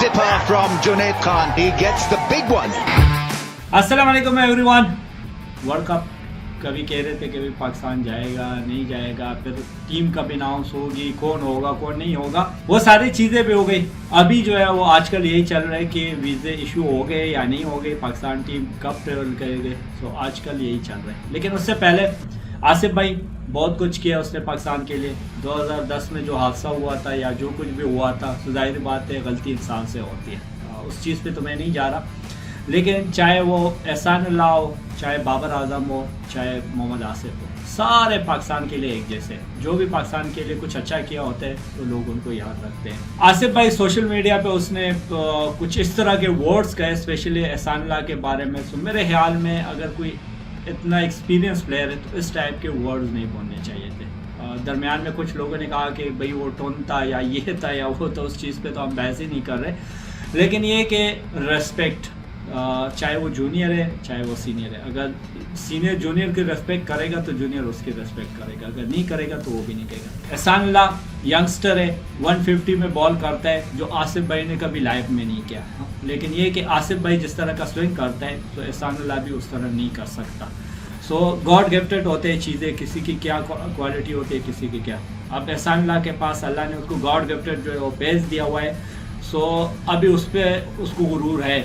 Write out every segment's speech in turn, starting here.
tipper from Junaid Khan. He gets the big one. अस्सलाम वालेकुम everyone. World cup कभी कह रहे थे कि भाई पाकिस्तान जाएगा नहीं जाएगा, फिर टीम कब अनाउंस होगी, कौन होगा कौन नहीं होगा, वो सारी चीज़ें भी हो गई। अभी जो है वो आजकल यही चल रहा है कि वीज़े इशू हो गए या नहीं हो गए, पाकिस्तान टीम कब ट्रेवल करेंगे। सो आजकल यही चल रहा है। लेकिन उससे पहले आसिफ भाई बहुत कुछ किया उसने पाकिस्तान के लिए। 2010 में जो हादसा हुआ था या जो कुछ भी हुआ था, तो जाहिर बात है गलती इंसान से होती है, उस चीज़ पे तो मैं नहीं जा रहा। लेकिन चाहे वो एहसान अल्लाह हो, चाहे बाबर आजम हो, चाहे मोहम्मद आसिफ हो, सारे पाकिस्तान के लिए एक जैसे। जो भी पाकिस्तान के लिए कुछ अच्छा किया होता है तो लोग उनको याद रखते हैं। आसिफ भाई सोशल मीडिया पे उसने कुछ इस तरह के वर्ड्स कहे, स्पेशली एहसान अल्लाह के बारे में। तो मेरे ख्याल में अगर कोई इतना एक्सपीरियंस प्लेयर है तो इस टाइप के वर्ड्स नहीं बोलने चाहिए थे। दरमियान में कुछ लोगों ने कहा कि भाई वो टोन था या ये था या वो, तो उस चीज़ पे तो हम बहस ही नहीं कर रहे। लेकिन ये कि रेस्पेक्ट, चाहे वो जूनियर है चाहे वो सीनियर है, अगर सीनियर जूनियर की रेस्पेक्ट करेगा तो जूनियर उसकी रेस्पेक्ट करेगा, अगर नहीं करेगा तो वो भी नहीं करेगा। एहसान अल्लाह यंगस्टर है, 150 में बॉल करता है, जो आसिफ भाई ने कभी लाइफ में नहीं किया। लेकिन ये कि आसिफ भाई जिस तरह का स्विंग करता है तो एहसान अल्लाह भी उस तरह नहीं कर सकता। सो गॉड गिफ्टेड होते हैं चीज़ें, किसी की क्या क्वालिटी होती है किसी की क्या। अब एहसान अल्लाह के पास अल्लाह ने उसको गॉड गिफ्टेड जो है वो पेज दिया हुआ है। सो अभी उस पर उसको गुरूर है।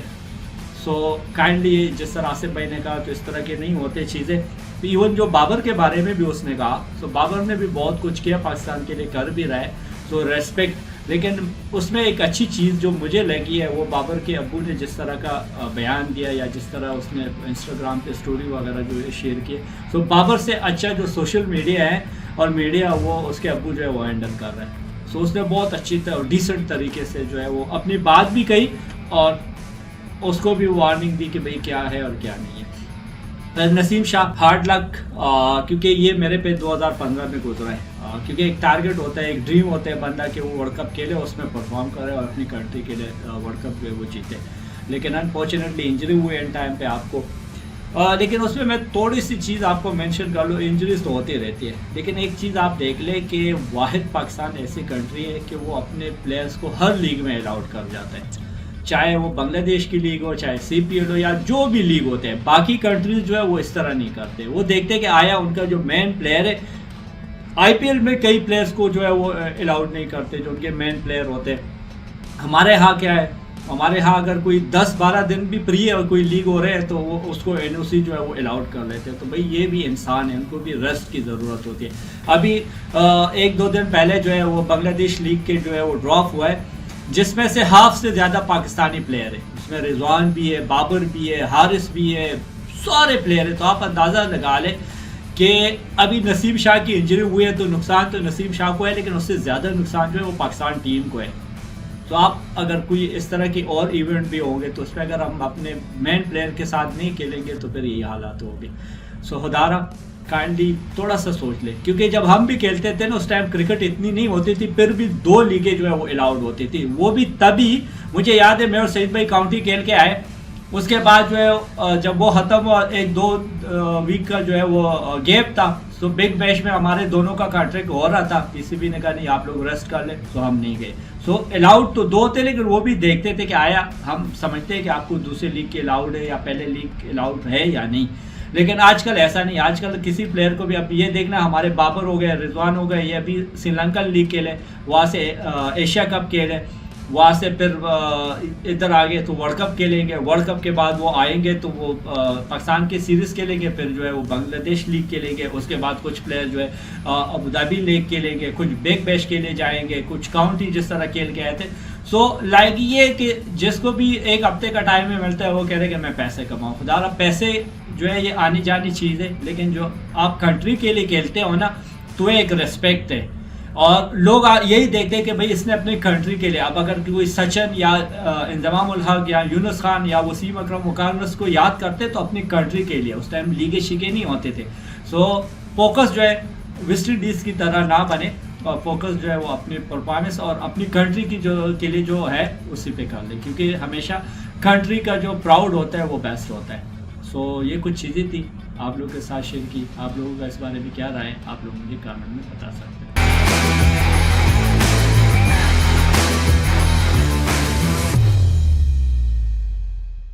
सो काइंडली जिस तरह आसिफ भाई ने कहा तो इस तरह के नहीं होते चीज़ें। इवन जो बाबर के बारे में भी उसने कहा, तो बाबर ने भी बहुत कुछ किया पाकिस्तान के लिए, कर भी रहा है, तो रेस्पेक्ट। लेकिन उसमें एक अच्छी चीज़ जो मुझे लगी है वो बाबर के अब्बू ने जिस तरह का बयान दिया या जिस तरह उसने इंस्टाग्राम पे स्टोरी वगैरह जो है शेयर किए। तो बाबर से अच्छा जो सोशल मीडिया है और मीडिया, वो उसके अब्बू जो है वो हैंडल कर रहा है। सो उसने बहुत अच्छी और डिसेंट तरीके से जो है वो अपनी बात भी कही और उसको भी वार्निंग दी कि भाई क्या है और क्या नहीं है। नसीम शाह हार्ड लक, क्योंकि ये मेरे पे 2015 में गुजरा है। क्योंकि एक टारगेट होता है, एक ड्रीम होता है बंदा कि वो वर्ल्ड कप खेले, उसमें परफॉर्म करे और अपनी कंट्री के लिए वर्ल्ड कप वो जीते। लेकिन अनफॉर्चुनेटली इंजरी हुई एंड टाइम पे आपको। लेकिन उसमें मैं थोड़ी सी चीज़ आपको मेंशन कर लूँ, इंजरीज तो होती रहती है, लेकिन एक चीज़ आप देख ले कि वाहिद पाकिस्तान ऐसी कंट्री है कि वो अपने प्लेयर्स को हर लीग में अलाउड कर जाता है, चाहे वो बांग्लादेश की लीग हो, चाहे CPL हो, या जो भी लीग होते हैं। बाकी कंट्रीज जो है वो इस तरह नहीं करते। वो देखते हैं कि आया उनका जो मेन प्लेयर है। IPL में कई प्लेयर्स को जो है वो अलाउड नहीं करते जो उनके मेन प्लेयर होते हैं। हमारे यहाँ क्या है, हमारे यहाँ अगर कोई 10-12 दिन भी फ्री है और कोई लीग हो रहे हैं तो वो उसको NOC जो है वो अलाउड कर लेते हैं। तो भाई ये भी इंसान है, उनको भी रेस्ट की ज़रूरत होती है। अभी 1-2 दिन पहले जो है वो बांग्लादेश लीग के जो है वो ड्रॉप हुआ है, जिसमें से हाफ से ज़्यादा पाकिस्तानी प्लेयर है। उसमें रिजवान भी है, बाबर भी है, हारिस भी है, सारे प्लेयर है। तो आप अंदाज़ा लगा लें कि अभी नसीम शाह की इंजरी हुई है तो नुकसान तो नसीम शाह को है, लेकिन उससे ज़्यादा नुकसान जो है वो पाकिस्तान टीम को है। तो आप अगर कोई इस तरह की और इवेंट भी होंगे तो उसमें अगर हम अपने मेन प्लेयर के साथ नहीं खेलेंगे तो फिर यही हालात होंगे। सो खुदारा काइंडली थोड़ा सा सोच ले, क्योंकि जब हम भी खेलते थे ना उस टाइम क्रिकेट इतनी नहीं होती थी, फिर भी 2 लीगें जो है वो अलाउड होती थी। वो भी तभी, मुझे याद है मैं और सईद भाई काउंटी खेल के आए, उसके बाद जो है जब वो ख़त्म हुआ 1-2 वीक का जो है वो गैप था, तो बिग मैच में हमारे दोनों का कॉन्ट्रैक्ट हो रहा था। PCB ने कहा नहीं आप लोग रेस्ट कर ले, तो हम नहीं गए। सो अलाउड तो 2 थे, लेकिन वो भी देखते थे कि आया, हम समझते हैं कि आपको दूसरे लीग के अलाउड है या पहले लीग अलाउड है या नहीं। लेकिन आजकल ऐसा नहीं, आजकल किसी प्लेयर को भी, अब ये देखना हमारे बाबर हो गए, रिजवान हो गए, ये अभी श्रीलंकन लीग खेले, वहाँ से एशिया कप खेले, वहाँ से फिर इधर आ गए तो वर्ल्ड कप खेलेंगे, वर्ल्ड कप के बाद वो आएंगे तो वो पाकिस्तान के सीरीज़ खेलेंगे, फिर जो है वो बांग्लादेश लीग खेलेंगे, उसके बाद कुछ प्लेयर जो है अबू धाबी लीग खेलेंगे, कुछ बिग बैश खेले जाएंगे, कुछ काउंटी जिस तरह खेल के आए थे। सो लाइक ये कि जिसको भी एक हफ्ते का टाइम में मिलता है वो कह रहे कि मैं पैसे कमाऊँ। खुदारा पैसे जो है ये आनी जानी चीज़ है, लेकिन जो आप कंट्री के लिए खेलते हो ना तो एक रेस्पेक्ट है। और लोग यही देखते हैं कि भाई इसने अपनी कंट्री के लिए, अब अगर कोई सचिन या इंजमाम उल हक या यूनुस खान या वसीम अकरम मुकानस को याद करते तो अपनी कंट्री के लिए, उस टाइम लीगे शिगे नहीं होते थे। सो फोकस जो है वेस्ट इंडीज़ की तरह ना बने, और फोकस जो है वो अपनी परफॉर्मेंस और अपनी कंट्री की जो के लिए जो है उसी पे कर ले, क्योंकि हमेशा कंट्री का जो प्राउड होता है वो बेस्ट होता है। सो ये कुछ चीज़ें थी आप लोगों के साथ शेयर की। आप लोगों का इस बारे में क्या राय है, आप लोग मुझे कमेंट में बता सकते हैं।